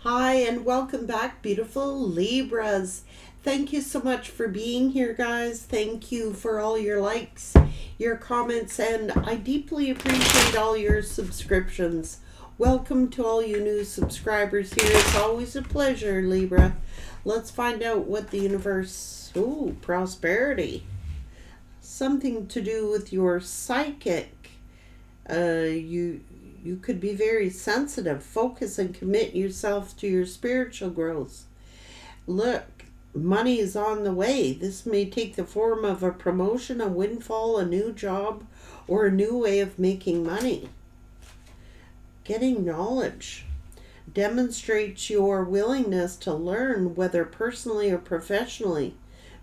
Hi, and welcome back, beautiful Libras. Thank you so much for being here, guys. Thank you for all your likes, your comments, and I deeply appreciate all your subscriptions. Welcome to all you new subscribers here. It's always a pleasure, Libra. Let's find out what the universe. Ooh, prosperity. Something to do with your psychic. You could be very sensitive. Focus and commit yourself to your spiritual growth. Look, money is on the way. This may take the form of a promotion, a windfall, a new job, or a new way of making money. Getting knowledge demonstrates your willingness to learn, whether personally or professionally.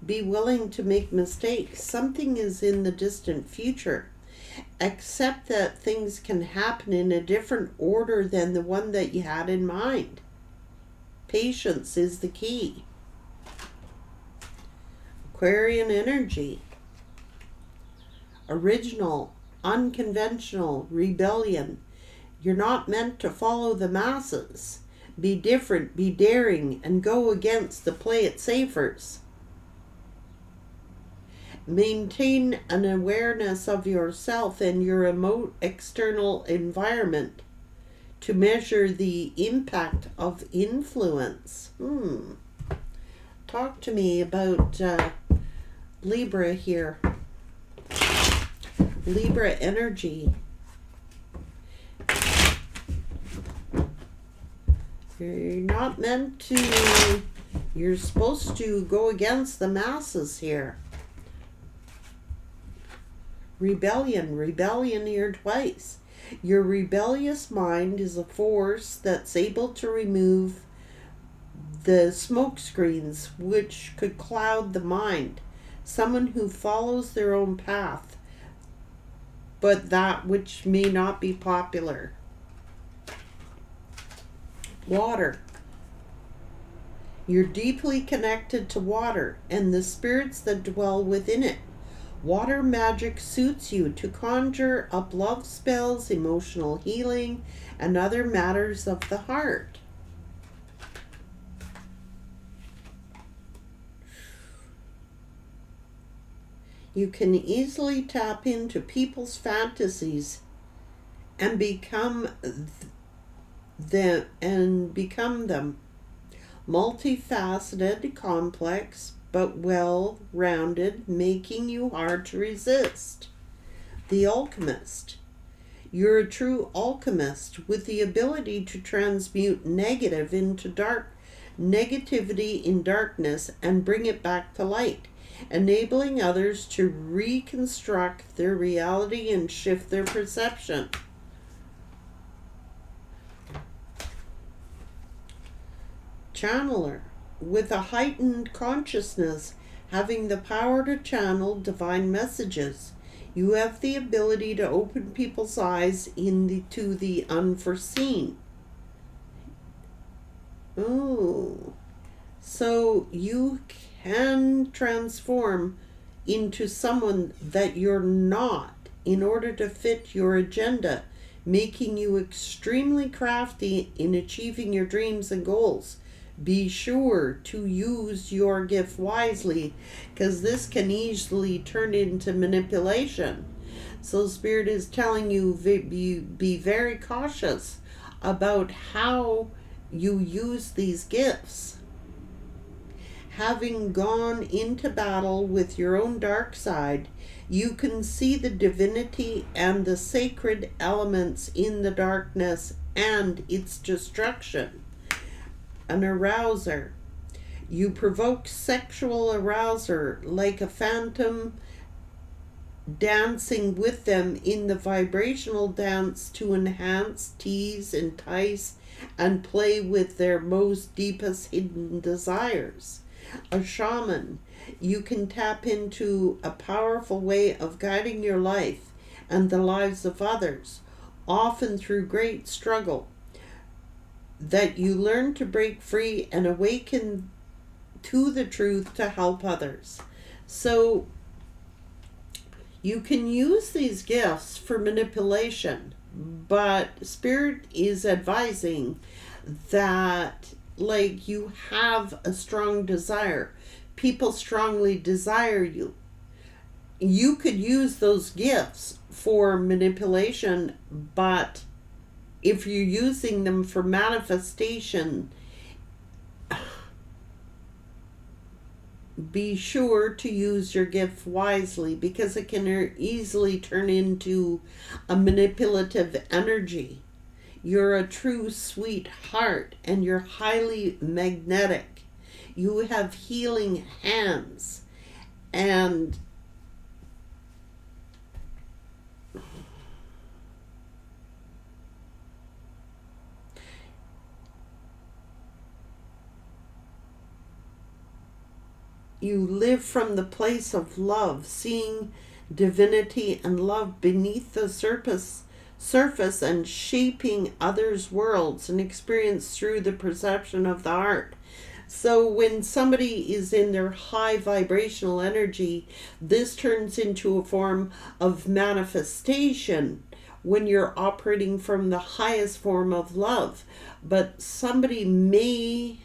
Be willing to make mistakes. Something is in the distant future. Accept that things can happen in a different order than the one that you had in mind. Patience is the key. Aquarian energy. Original, unconventional, rebellion. You're not meant to follow the masses. Be different, be daring, and go against the play it safers. Maintain an awareness of yourself and your external environment to measure the impact of influence. Talk to me about Libra here. Libra energy. You're not meant to, you're supposed to go against the masses here. Rebellion here twice. Your rebellious mind is a force that's able to remove the smoke screens which could cloud the mind. Someone who follows their own path, but that which may not be popular. Water. You're deeply connected to water and the spirits that dwell within it. Water magic suits you to conjure up love spells, emotional healing, and other matters of the heart. You can easily tap into people's fantasies and become them. Multifaceted, complex, but well-rounded, making you hard to resist. The alchemist. You're a true alchemist with the ability to transmute negativity in darkness and bring it back to light, enabling others to reconstruct their reality and shift their perception. Channeler. With a heightened consciousness, having the power to channel divine messages, you have the ability to open people's eyes to the unforeseen. So you can transform into someone that you're not in order to fit your agenda, making you extremely crafty in achieving your dreams and goals. Be sure to use your gift wisely, because this can easily turn into manipulation. So Spirit is telling you be very cautious about how you use these gifts. Having gone into battle with your own dark side, you can see the divinity and the sacred elements in the darkness and its destruction. An arouser. You provoke sexual arousal like a phantom, dancing with them in the vibrational dance to enhance, tease, entice, and play with their most deepest hidden desires. A shaman. You can tap into a powerful way of guiding your life and the lives of others, often through great struggle, that you learn to break free and awaken to the truth to help others. So you can use these gifts for manipulation, but Spirit is advising that like you have a strong desire. People strongly desire you. You could use those gifts for manipulation, but if you're using them for manifestation, be sure to use your gift wisely, because it can easily turn into a manipulative energy. You're a true sweetheart and you're highly magnetic. You have healing hands, and you live from the place of love, seeing divinity and love beneath the surface and shaping others' worlds and experience through the perception of the heart. So when somebody is in their high vibrational energy, this turns into a form of manifestation when you're operating from the highest form of love. But somebody may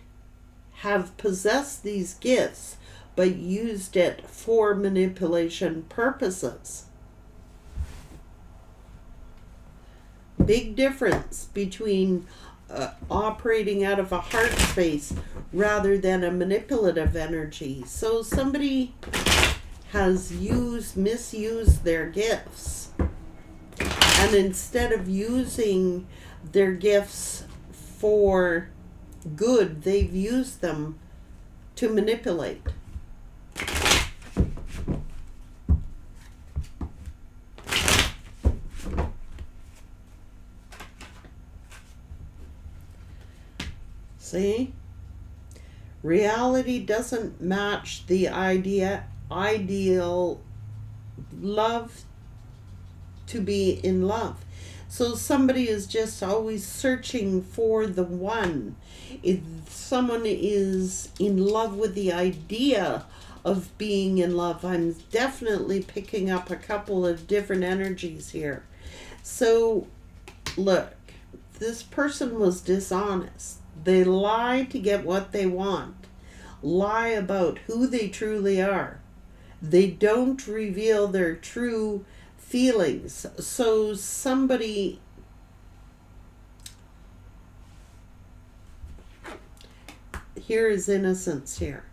have possessed these gifts but used it for manipulation purposes. Big difference between operating out of a heart space rather than a manipulative energy. So somebody has misused their gifts, and instead of using their gifts for good, they've used them to manipulate. See? Reality doesn't match the ideal love to be in love. So somebody is just always searching for the one. If someone is in love with the idea of being in love, I'm definitely picking up a couple of different energies here. So look, this person was dishonest. They lie to get what they want, lie about who they truly are. They don't reveal their true feelings. So somebody here is innocence here.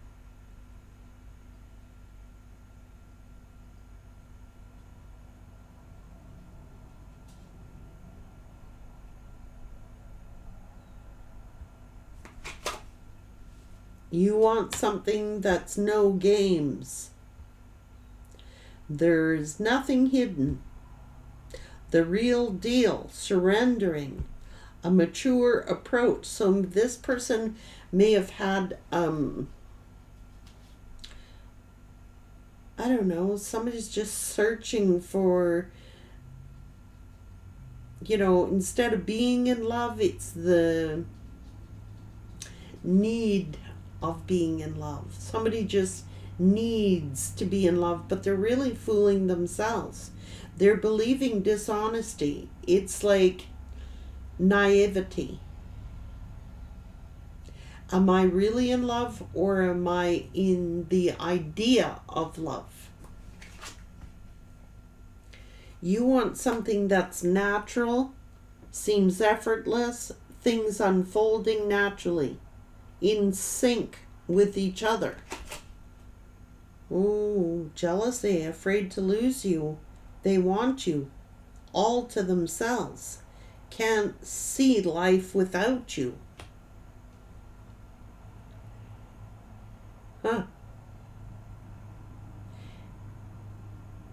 You want something that's no games. There's nothing hidden. The real deal, surrendering, a mature approach. So this person may have had, I don't know, somebody's just searching for, instead of being in love, it's the need of being in love. Somebody just needs to be in love, but they're really fooling themselves. They're believing dishonesty. It's like naivety. Am I really in love, or am I in the idea of love? You want something that's natural, seems effortless, things unfolding naturally, in sync with each other. Ooh, jealousy, afraid to lose you. They want you all to themselves. Can't see life without you. Huh.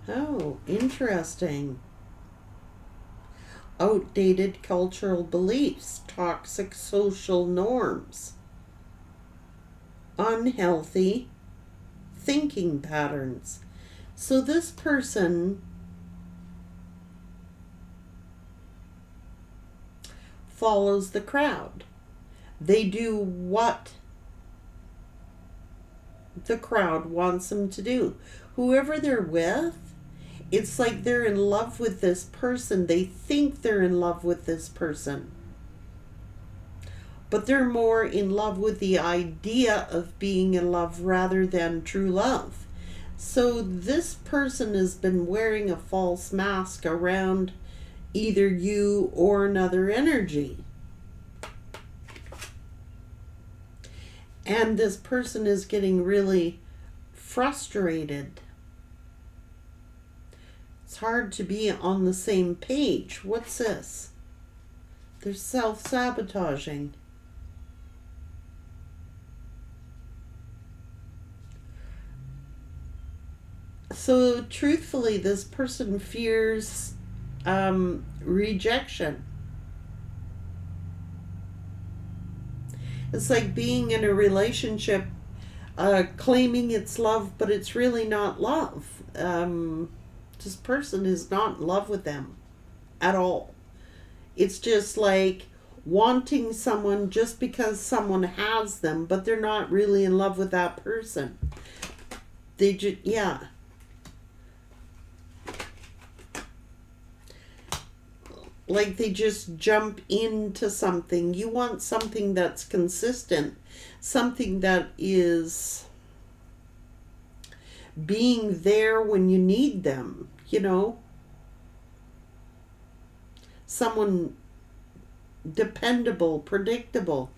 Oh, interesting. Outdated cultural beliefs, toxic social norms, unhealthy thinking patterns. So this person follows the crowd. They do what the crowd wants them to do. Whoever they're with, it's like they're in love with this person. They think they're in love with this person. but they're more in love with the idea of being in love rather than true love. So this person has been wearing a false mask around either you or another energy. And this person is getting really frustrated. It's hard to be on the same page. What's this? They're self-sabotaging. So truthfully, this person fears rejection. It's like being in a relationship, claiming it's love, but it's really not love. This person is not in love with them at all. It's just like wanting someone just because someone has them, but they're not really in love with that person. They just, yeah. Like they just jump into something. You want something that's consistent, something that is being there when you need them, you know? Someone dependable, predictable.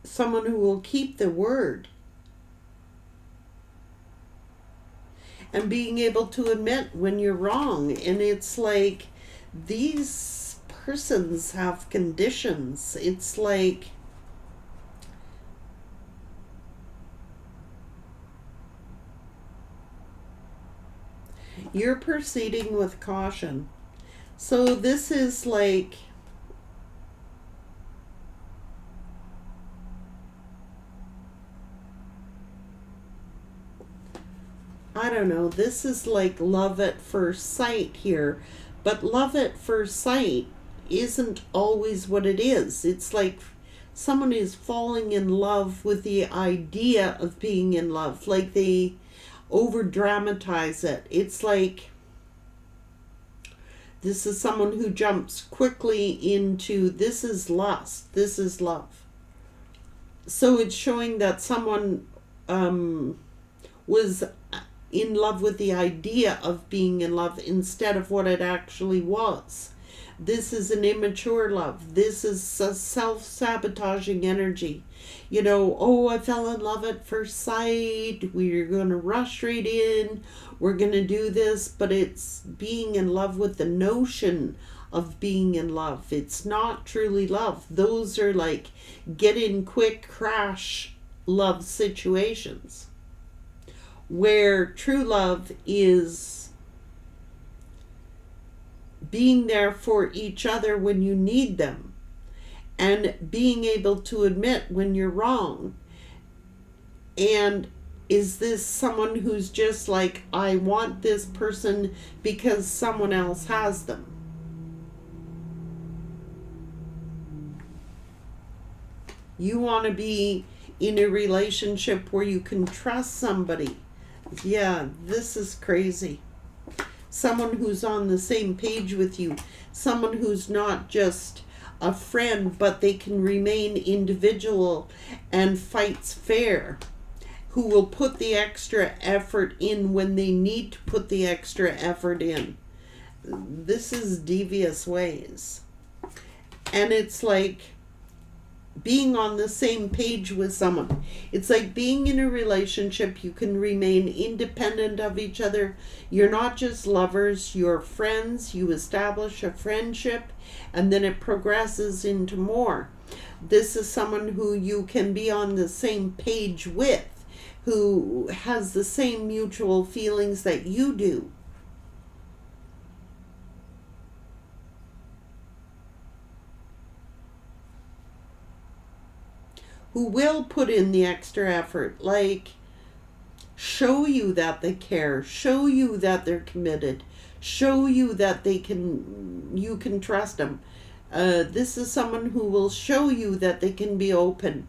Someone who will keep their word. And being able to admit when you're wrong. And it's like these persons have conditions. It's like you're proceeding with caution. So this is like I don't know, this is like love at first sight here. But love at first sight isn't always what it is. It's like someone is falling in love with the idea of being in love. Like they over dramatize it. It's like this is someone who jumps quickly into this is lust, this is love. So it's showing that someone was in love with the idea of being in love instead of what it actually was. This is an immature love. This is a self-sabotaging energy. You know, oh, I fell in love at first sight. We're going to rush right in. We're going to do this. But it's being in love with the notion of being in love. It's not truly love. Those are like get in quick crash love situations. Where true love is being there for each other when you need them and being able to admit when you're wrong. And is this someone who's just like, I want this person because someone else has them? You want to be in a relationship where you can trust somebody. Yeah, this is crazy. Someone who's on the same page with you. Someone who's not just a friend, but they can remain individual and fights fair. Who will put the extra effort in when they need to put the extra effort in. This is devious ways. And it's like being on the same page with someone. It's like being in a relationship. You can remain independent of each other. You're not just lovers, you're friends. You establish a friendship and then it progresses into more. This is someone who you can be on the same page with, who has the same mutual feelings that you do. Who will put in the extra effort, like show you that they care, show you that they're committed, show you that you can trust them. This is someone who will show you that they can be open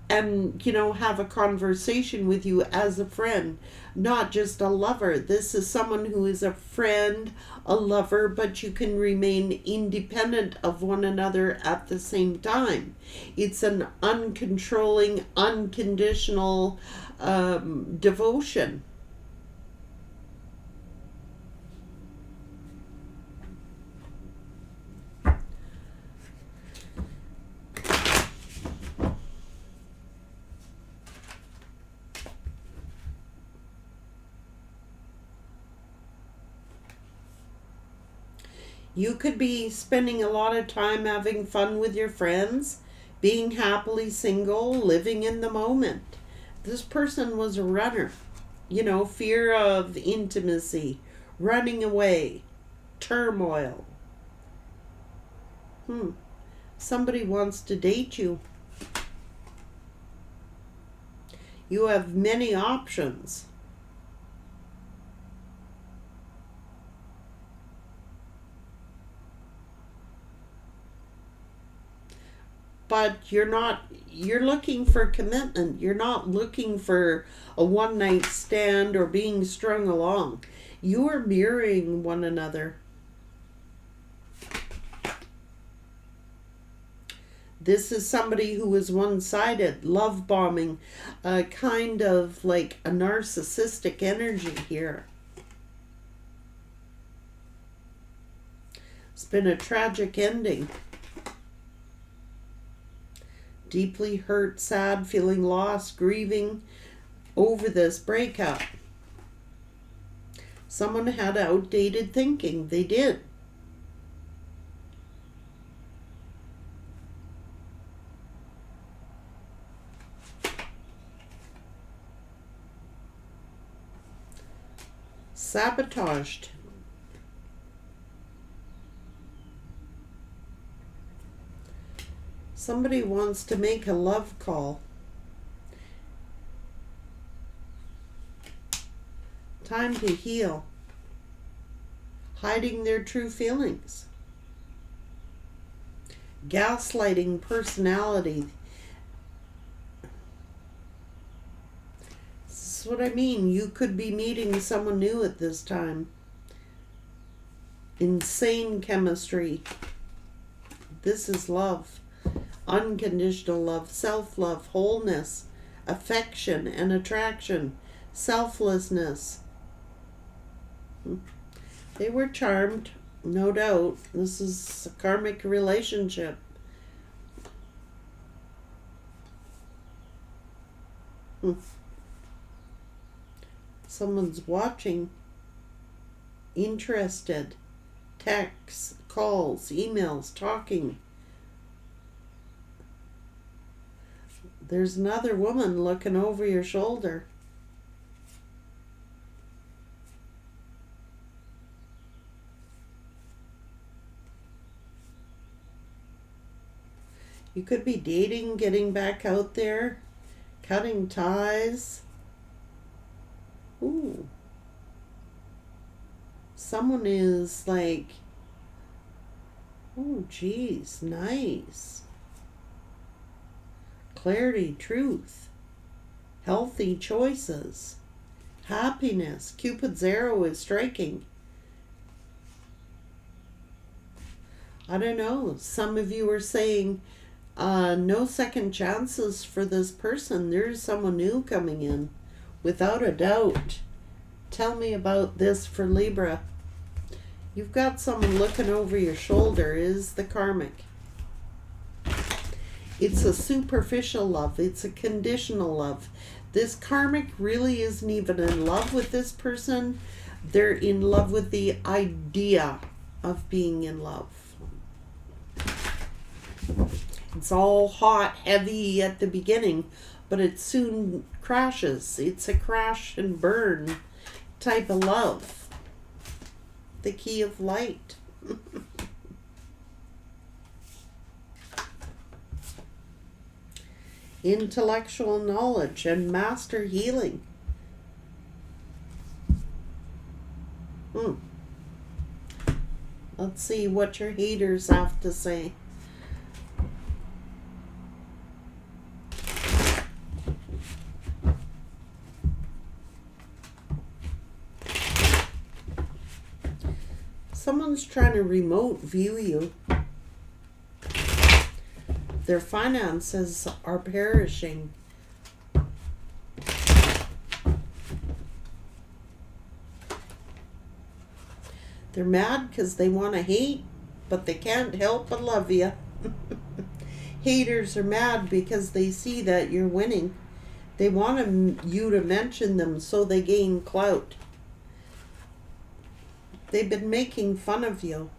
and, have a conversation with you as a friend, not just a lover. This is someone who is a friend, a lover, but you can remain independent of one another at the same time. It's an uncontrolling, unconditional devotion. You could be spending a lot of time having fun with your friends, being happily single, living in the moment. This person was a runner. Fear of intimacy, running away, turmoil. Somebody wants to date you. You have many options. But you're looking for commitment. You're not looking for a one night stand or being strung along. You are mirroring one another. This is somebody who is one-sided, love bombing, kind of like a narcissistic energy here. It's been a tragic ending. Deeply hurt, sad, feeling lost, grieving over this breakup. Someone had outdated thinking. They did. Sabotaged. Somebody wants to make a love call. Time to heal. Hiding their true feelings. Gaslighting personality. This is what I mean. You could be meeting someone new at this time. Insane chemistry. This is love. Unconditional love, self-love, wholeness, affection and attraction, selflessness. They were charmed, no doubt. This is a karmic relationship. Someone's watching, interested, texts, calls, emails, talking. There's another woman looking over your shoulder. You could be dating, getting back out there, cutting ties. Ooh. Someone is like, oh geez, nice. Clarity, truth, healthy choices, happiness. Cupid's arrow is striking. I don't know. Some of you are saying no second chances for this person. There's someone new coming in, without a doubt. Tell me about this for Libra. You've got someone looking over your shoulder. Is the karmic. It's a superficial love. It's a conditional love. This karmic really isn't even in love with this person. They're in love with the idea of being in love. It's all hot, heavy at the beginning, but it soon crashes. It's a crash and burn type of love. The key of light. Intellectual knowledge and master healing. Let's see what your haters have to say. trying to remote view you. Their finances are perishing. They're mad because they want to hate, but they can't help but love you. Haters are mad because they see that you're winning. They want you to mention them so they gain clout. They've been making fun of you.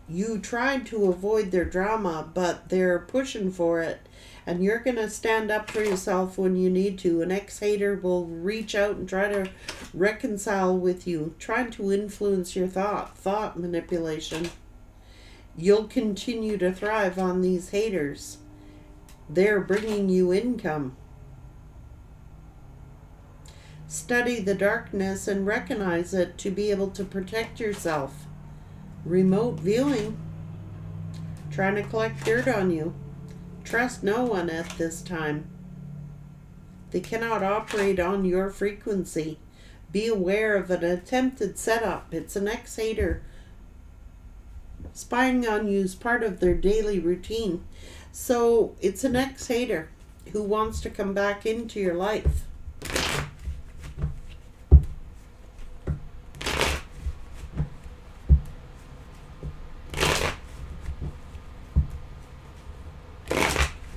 You tried to avoid their drama, but they're pushing for it. And you're going to stand up for yourself when you need to. An ex-hater will reach out and try to reconcile with you, trying to influence your thought manipulation. You'll continue to thrive on these haters. They're bringing you income. Study the darkness and recognize it to be able to protect yourself. Remote viewing. Trying to collect dirt on you. Trust no one at this time. They cannot operate on your frequency. Be aware of an attempted setup. It's an ex-hater. Spying on you is part of their daily routine. So it's an ex-hater who wants to come back into your life.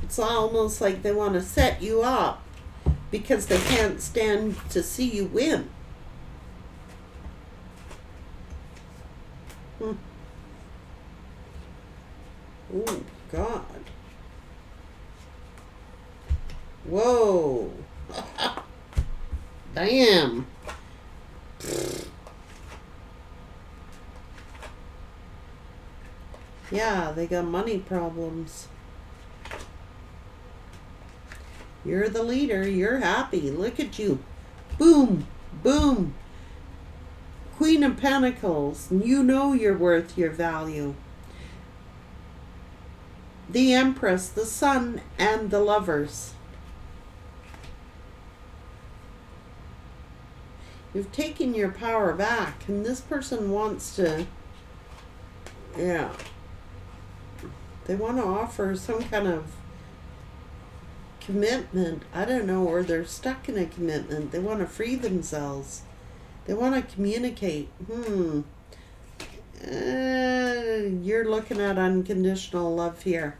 It's almost like they want to set you up because they can't stand to see you win. Oh, God. Whoa. Damn. Yeah, they got money problems. You're the leader. You're happy. Look at you. Boom. Boom. Queen of Pentacles. You know your worth, your value. The Empress, the Sun, and the Lovers. You've taken your power back, and this person wants to, they want to offer some kind of commitment. I don't know, or they're stuck in a commitment. They want to free themselves. They want to communicate. You're looking at unconditional love here.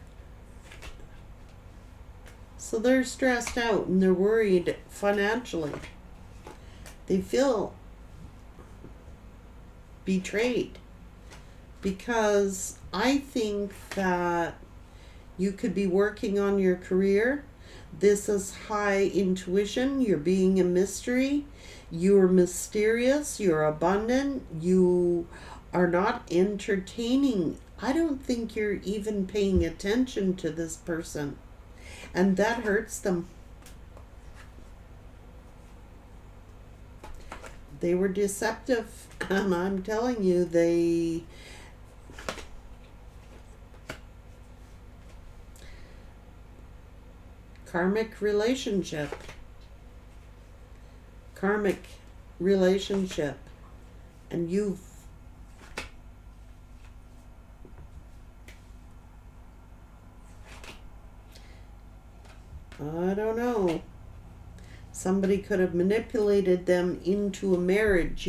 So they're stressed out and they're worried financially. They feel betrayed because I think that you could be working on your career. This is high intuition. You're being a mystery. You're mysterious. You're abundant. You are not entertaining. I don't think you're even paying attention to this person. And that hurts them. They were deceptive. And I'm telling you, they... Karmic relationship. And you've I don't know. Somebody could have manipulated them into a marriage,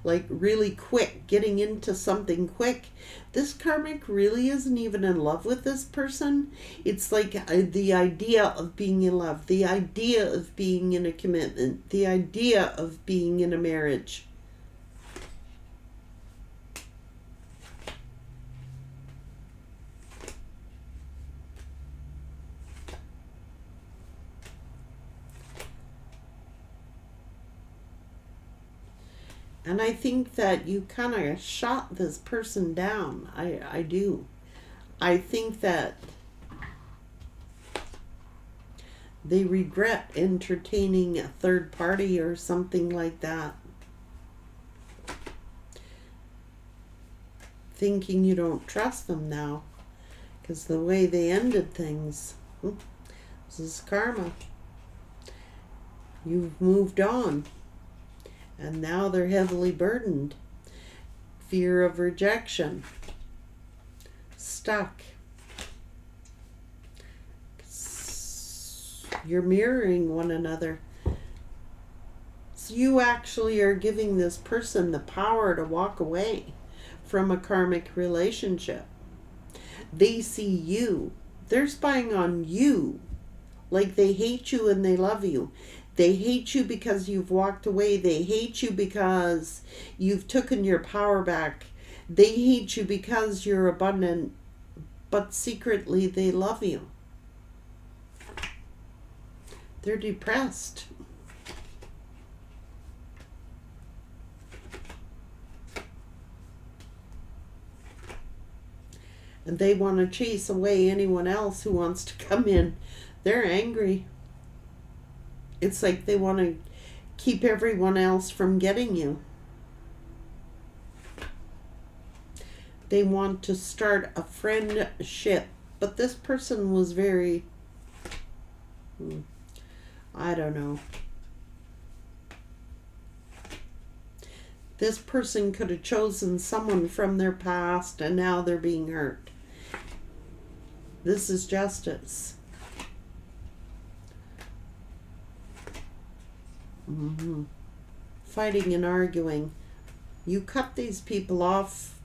like really quick, getting into something quick. This karmic really isn't even in love with this person. It's like the idea of being in love, the idea of being in a commitment, the idea of being in a marriage. And I think that you kind of shot this person down. I do. I think that they regret entertaining a third party or something like that. Thinking you don't trust them now. Because the way they ended things. This is karma. You've moved on. And now they're heavily burdened, fear of rejection, stuck. You're mirroring one another. So you actually are giving this person the power to walk away from a karmic relationship. They see you. They're spying on you. Like they hate you and they love you. They hate you because you've walked away. They hate you because you've taken your power back. They hate you because you're abundant, but secretly they love you. They're depressed. And they want to chase away anyone else who wants to come in. They're angry. It's like they want to keep everyone else from getting you. They want to start a friendship. But this person was very... I don't know. This person could have chosen someone from their past and now they're being hurt. This is justice. Fighting and arguing. You cut these people off.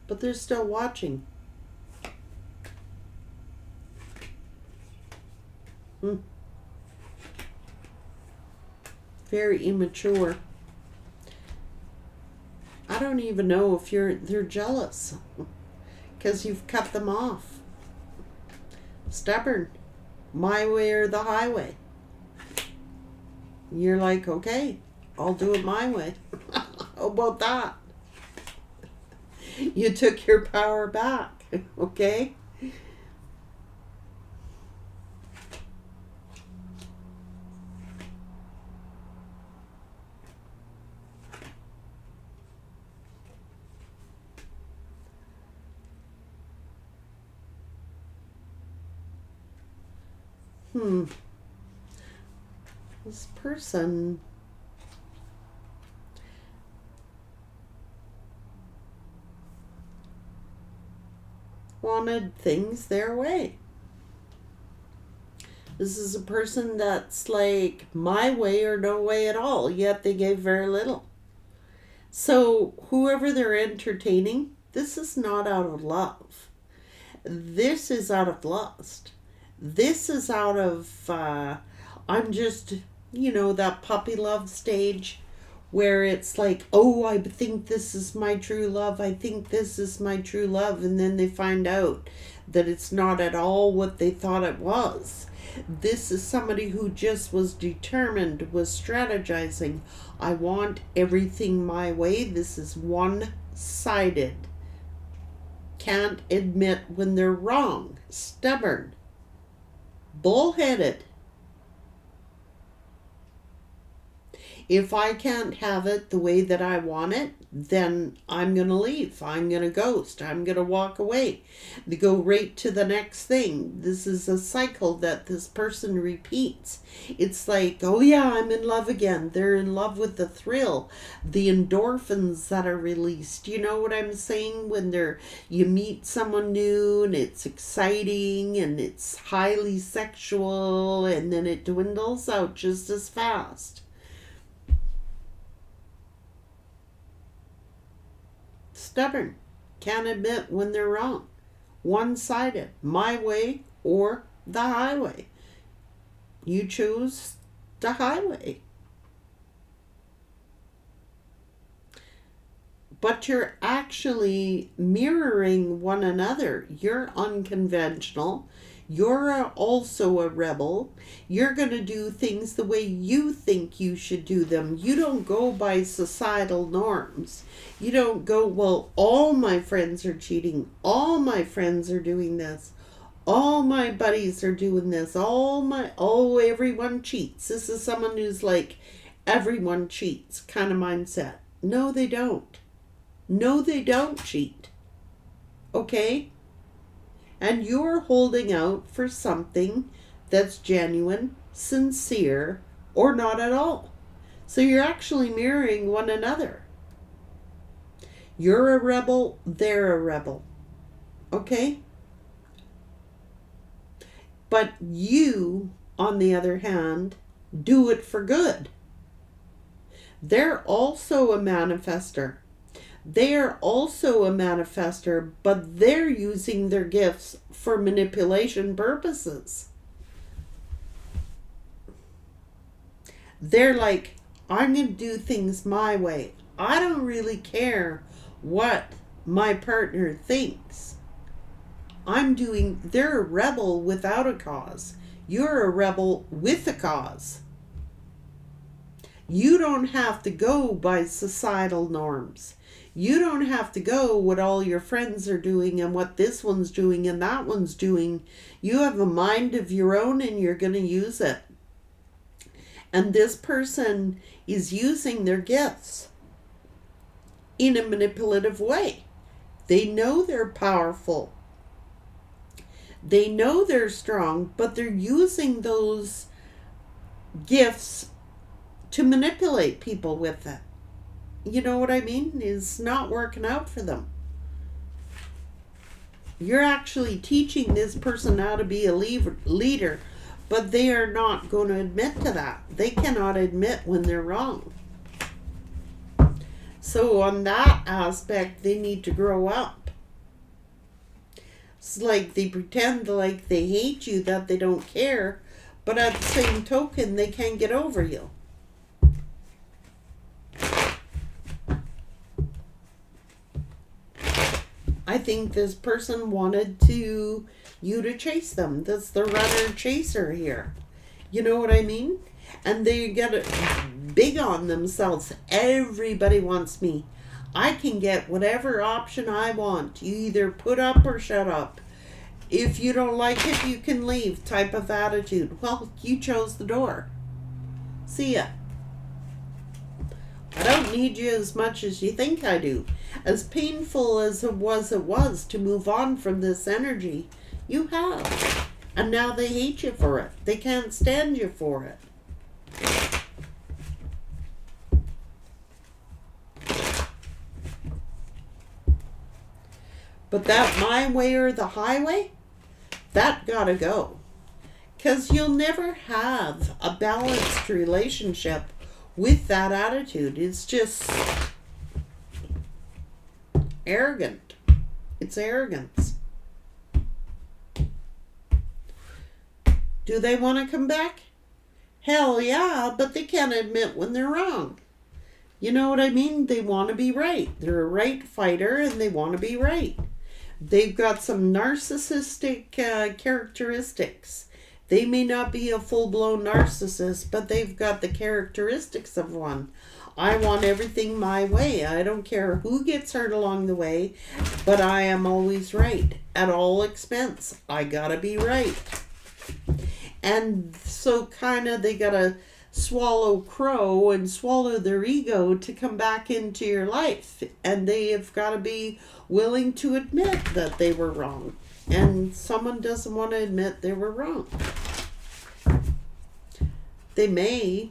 But they're still watching. Very immature. I don't even know if they're jealous because you've cut them off. Stubborn. My way or the highway. You're like, okay, I'll do it my way. How about that? You took your power back, okay? This person wanted things their way. This is a person that's like my way or no way at all, yet they gave very little. So whoever they're entertaining, this is not out of love. This is out of lust. This is out of, I'm just, that puppy love stage where it's like, oh, I think this is my true love. I think this is my true love. And then they find out that it's not at all what they thought it was. This is somebody who just was determined, was strategizing. I want everything my way. This is one-sided. Can't admit when they're wrong. Stubborn. Bullheaded. If I can't have it the way that I want it, then I'm going to leave. I'm going to ghost. I'm going to walk away. They go right to the next thing. This is a cycle that this person repeats. It's like, oh yeah, I'm in love again. They're in love with the thrill, the endorphins that are released. You know what I'm saying? When you meet someone new and it's exciting and it's highly sexual and then it dwindles out just as fast. Stubborn. Can't admit when they're wrong. One-sided. My way or the highway. You choose the highway. But you're actually mirroring one another. You're unconventional. You're also a rebel. You're going to do things the way you think you should do them. You don't go by societal norms. You don't go, well, all my friends are cheating. All my friends are doing this. All my buddies are doing this. Everyone cheats. This is someone who's like, everyone cheats kind of mindset. No, they don't. No, they don't cheat. Okay? And you're holding out for something that's genuine, sincere, or not at all. So you're actually mirroring one another. You're a rebel, they're a rebel. Okay? But you, on the other hand, do it for good. They're also a manifester. They are also a manifester, but they're using their gifts for manipulation purposes. They're like, I'm going to do things my way. I don't really care what my partner thinks. They're a rebel without a cause. You're a rebel with a cause. You don't have to go by societal norms. You don't have to go what all your friends are doing and what this one's doing and that one's doing. You have a mind of your own and you're going to use it. And this person is using their gifts in a manipulative way. They know they're powerful. They know they're strong, but they're using those gifts to manipulate people with it. You know what I mean? It's not working out for them. You're actually teaching this person how to be a leader, but they are not going to admit to that. They cannot admit when they're wrong. So on that aspect, they need to grow up. It's like they pretend like they hate you, that they don't care, but at the same token, they can't get over you. I think this person wanted you to chase them. That's the runner chaser here. You know what I mean? And they get big on themselves. Everybody wants me. I can get whatever option I want. You either put up or shut up. If you don't like it, you can leave type of attitude. Well, you chose the door. See ya. I don't need you as much as you think I do. As painful as it was to move on from this energy, you have. And now they hate you for it. They can't stand you for it. But that my way or the highway, that gotta go. Because you'll never have a balanced relationship with that attitude. It's just arrogant. It's arrogance. Do they want to come back? Hell yeah, but they can't admit when they're wrong. You know what I mean? They want to be right. They're a right fighter and they want to be right. They've got some narcissistic characteristics. They may not be a full-blown narcissist, but they've got the characteristics of one. I want everything my way. I don't care who gets hurt along the way, but I am always right. At all expense, I gotta be right. And so kind of they gotta swallow crow and swallow their ego to come back into your life. And they have got to be willing to admit that they were wrong. And someone doesn't want to admit they were wrong. They may,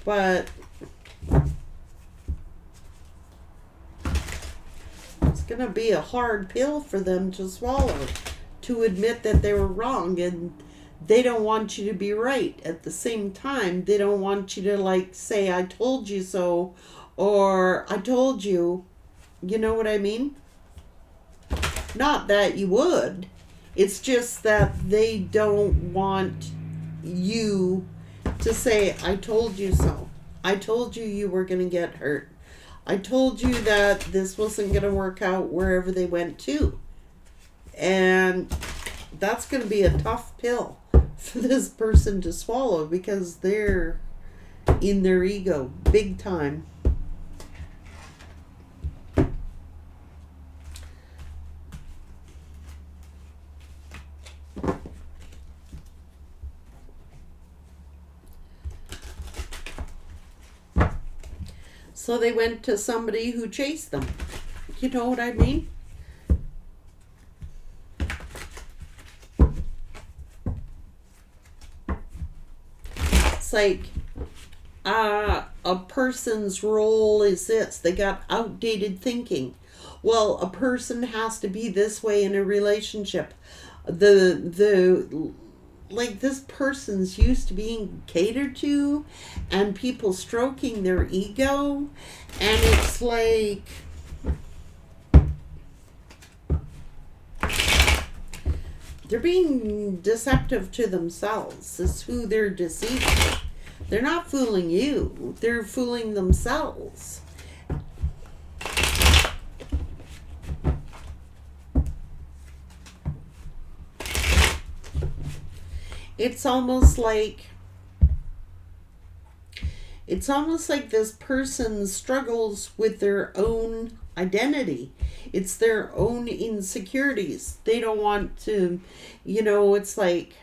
but it's going to be a hard pill for them to swallow, to admit that they were wrong. And they don't want you to be right. At the same time, they don't want you to say, I told you so, or I told you. You know what I mean? Not that you would. It's just that they don't want you to say, I told you so. I told you you were going to get hurt. I told you that this wasn't going to work out wherever they went to. And that's going to be a tough pill for this person to swallow, because they're in their ego big time. So they went to somebody who chased them. You know what I mean? like a person's role is this. They got outdated thinking. Well, a person has to be this way in a relationship. The like this person's used to being catered to and people stroking their ego, and it's like they're being deceptive to themselves. Is who they're deceiving. They're not fooling you. They're fooling themselves. It's almost like this person struggles with their own identity. It's their own insecurities. They don't want to, it's like,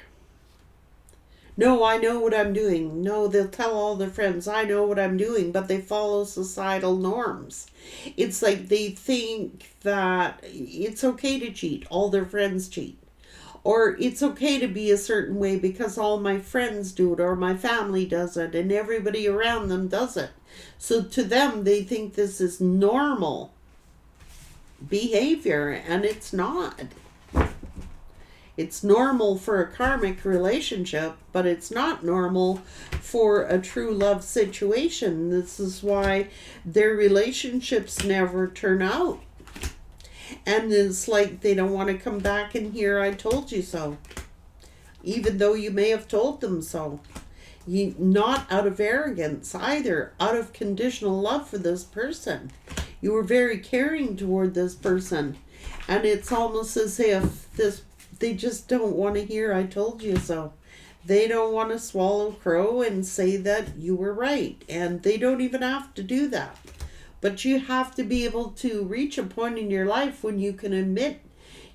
no, I know what I'm doing. No, they'll tell all their friends, I know what I'm doing, but they follow societal norms. It's like they think that it's okay to cheat. All their friends cheat. Or it's okay to be a certain way because all my friends do it, or my family does it, and everybody around them does it. So to them, they think this is normal behavior, and it's not. It's normal for a karmic relationship, but it's not normal for a true love situation. This is why their relationships never turn out. And it's like they don't want to come back and hear, I told you so. Even though you may have told them so. Not out of arrogance either, out of conditional love for this person. You were very caring toward this person. And it's almost as if they just don't want to hear, I told you so. They don't want to swallow crow and say that you were right. And they don't even have to do that. But you have to be able to reach a point in your life when you can admit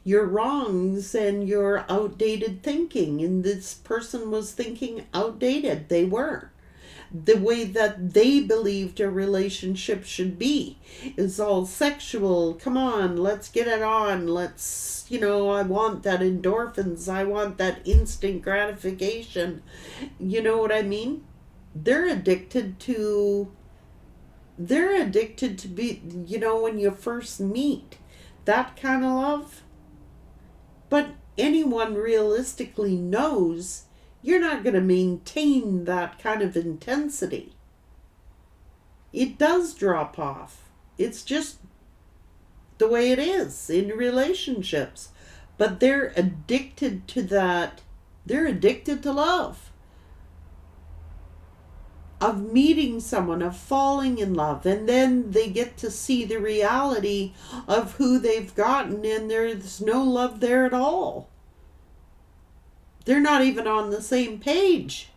your wrongs and your outdated thinking. And this person was thinking outdated. They were. The way that they believed a relationship should be is all sexual. Come on, let's get it on. Let's, I want that endorphins. I want that instant gratification. You know what I mean? They're addicted to be, when you first meet, that kind of love. But anyone realistically knows you're not going to maintain that kind of intensity. It does drop off. It's just the way it is in relationships. But they're addicted to that. They're addicted to love. Of meeting someone, of falling in love, and then they get to see the reality of who they've gotten, and there's no love there at all. They're not even on the same page.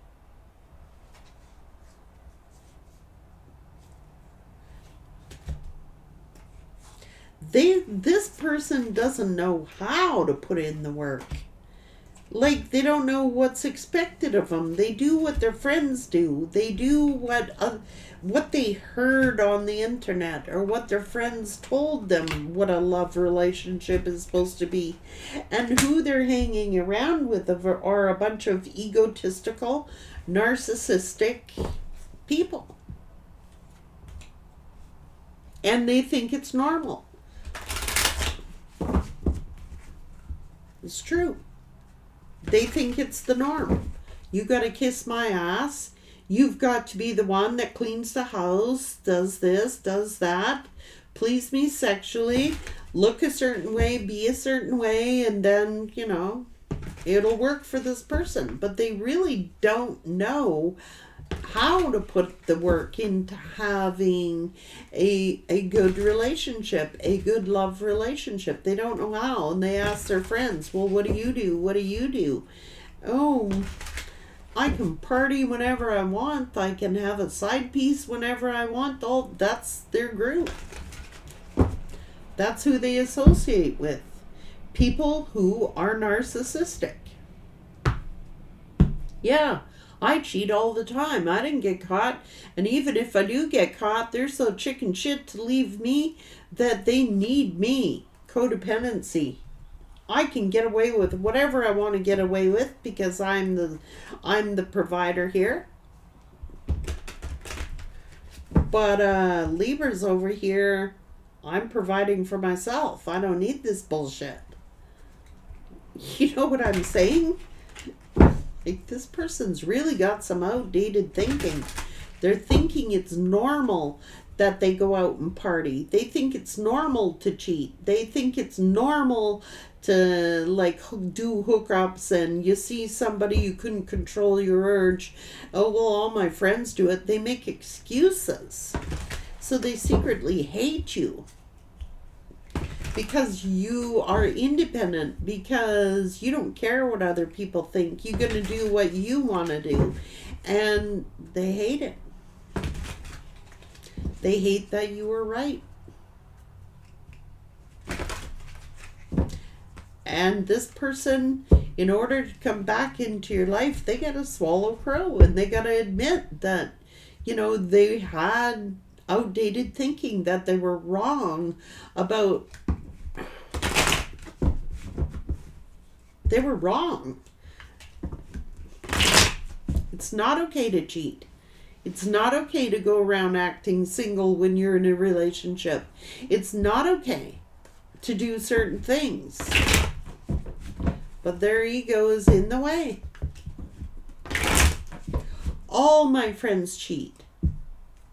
This person doesn't know how to put in the work. Like, they don't know what's expected of them. They do what their friends do. They do what they heard on the internet, or what their friends told them what a love relationship is supposed to be. And who they're hanging around with are a bunch of egotistical, narcissistic people. And they think it's normal. It's true. They think it's the norm. You got to kiss my ass. You've got to be the one that cleans the house, does this, does that, please me sexually, look a certain way, be a certain way, and then, it'll work for this person. But they really don't know how to put the work into having a good relationship, a good love relationship. They don't know how, and they ask their friends, well, what do you do? What do you do? Oh, I can party whenever I want. I can have a side piece whenever I want. That's their group. That's who they associate with. People who are narcissistic. Yeah. I cheat all the time. I didn't get caught. And even if I do get caught, they're so chicken shit to leave me that they need me. Codependency. I can get away with whatever I want to get away with because I'm the provider here. But Libra's over here, I'm providing for myself. I don't need this bullshit. You know what I'm saying? Like, this person's really got some outdated thinking. They're thinking it's normal that they go out and party. They think it's normal to cheat. They think it's normal to, like, do hookups, and you see somebody, you couldn't control your urge. Oh, well, all my friends do it. They make excuses. So they secretly hate you. Because you are independent, because you don't care what other people think. You're going to do what you want to do. And they hate it. They hate that you were right. And this person, in order to come back into your life, they got to swallow crow. And they got to admit that, they had outdated thinking, that they were wrong about... They were wrong. It's not okay to cheat. It's not okay to go around acting single when you're in a relationship. It's not okay to do certain things. But their ego is in the way. All my friends cheat.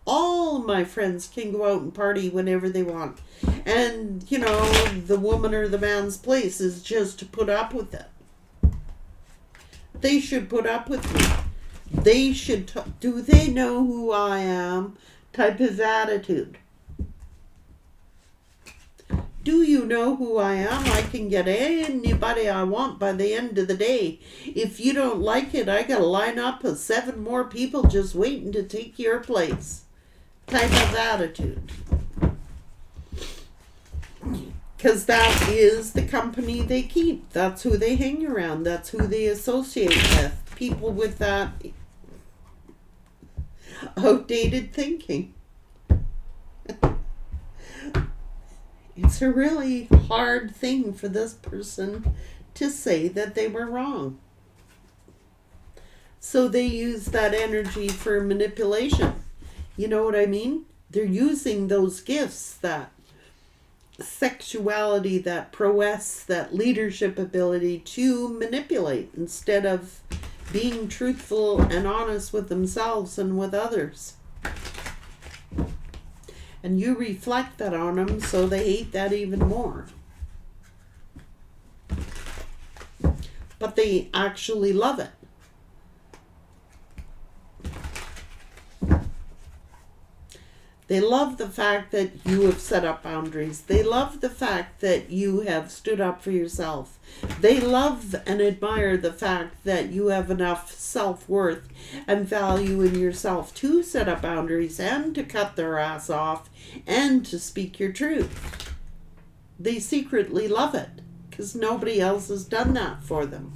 All my friends can go out and party whenever they want. And, the woman or the man's place is just to put up with it. They should put up with me. They should, do they know who I am? Type of attitude. Do you know who I am? I can get anybody I want by the end of the day. If you don't like it, I got a lineup of 7 more people just waiting to take your place. Type of attitude. Because that is the company they keep. That's who they hang around. That's who they associate with. People with that outdated thinking. It's a really hard thing for this person to say that they were wrong. So they use that energy for manipulation. You know what I mean? They're using those gifts, that sexuality, that prowess, that leadership ability to manipulate instead of being truthful and honest with themselves and with others. And you reflect that on them, so they hate that even more. But they actually love it. They love the fact that you have set up boundaries. They love the fact that you have stood up for yourself. They love and admire the fact that you have enough self-worth and value in yourself to set up boundaries and to cut their ass off and to speak your truth. They secretly love it because nobody else has done that for them.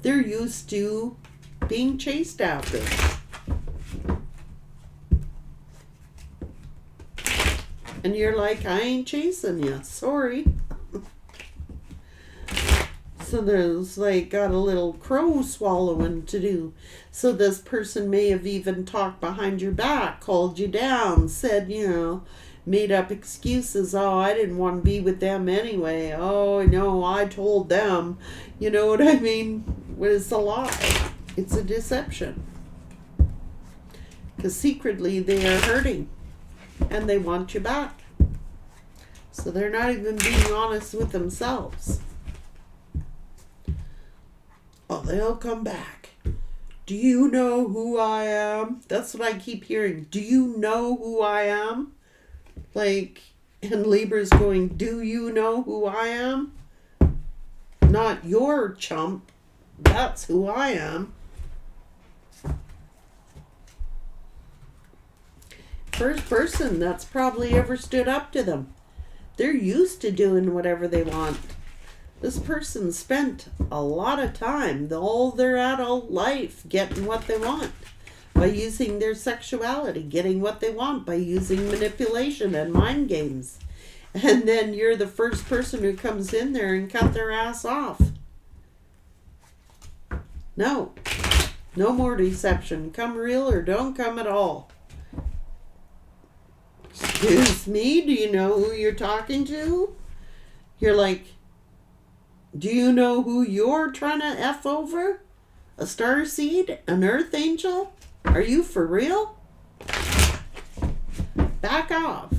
They're used to being chased after. And you're like, I ain't chasing you. Sorry. So there's got a little crow swallowing to do. So this person may have even talked behind your back, called you down, said, made up excuses. Oh, I didn't want to be with them anyway. Oh, no, I told them. You know what I mean? It's a lie. It's a deception. Because secretly they are hurting. And they want you back. So they're not even being honest with themselves. Oh, they'll come back. Do you know who I am? That's what I keep hearing. Do you know who I am? And Libra's going, do you know who I am? Not your chump. That's who I am. First person that's probably ever stood up to them. They're used to doing whatever they want. This person spent a lot of time, all their adult life, getting what they want by using their sexuality, getting what they want by using manipulation and mind games. And then you're the first person who comes in there and cut their ass off. No more deception. Come real or don't come at all. Excuse me, do you know who you're talking to? You're like, do you know who you're trying to F over? A star seed? An earth angel? Are you for real? Back off.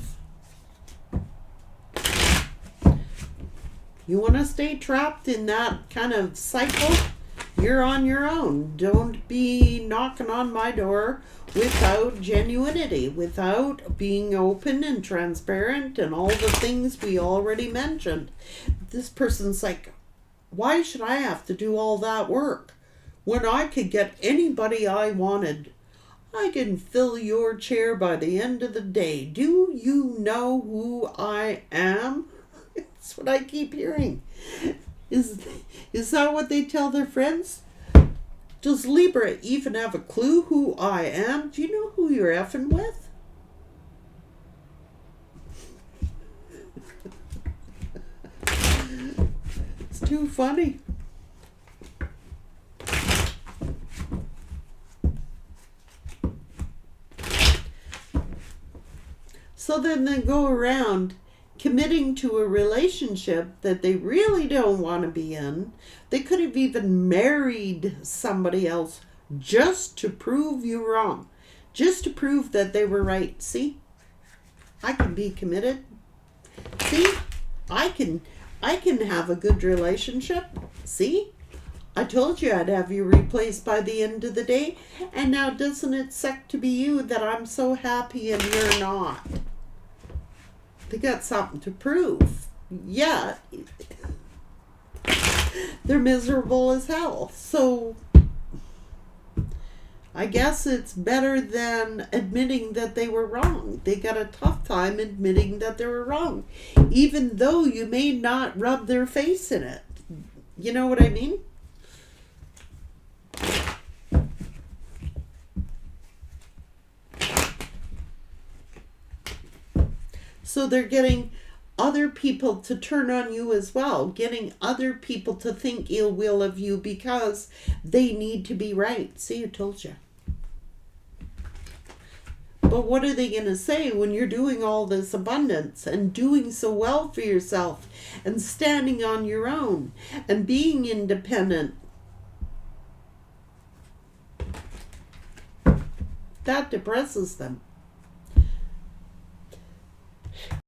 You want to stay trapped in that kind of cycle? You're on your own. Don't be knocking on my door without genuinity, without being open and transparent and all the things we already mentioned. This person's like, why should I have to do all that work when I could get anybody I wanted? I can fill your chair by the end of the day. Do you know who I am? That's what I keep hearing. Is that what they tell their friends? Does Libra even have a clue who I am? Do you know who you're effing with? It's too funny. So then they go around committing to a relationship that they really don't want to be in. They could have even married somebody else just to prove you wrong. Just to prove that they were right. See? I can be committed. See? I can have a good relationship. See? I told you I'd have you replaced by the end of the day. And now doesn't it suck to be you that I'm so happy and you're not? They got something to prove. Yeah. They're miserable as hell. So I guess it's better than admitting that they were wrong. They got a tough time admitting that they were wrong, even though you may not rub their face in it. You know what I mean? So they're getting other people to turn on you as well, getting other people to think ill will of you because they need to be right. See, I told you. But what are they going to say when you're doing all this abundance and doing so well for yourself and standing on your own and being independent? That depresses them.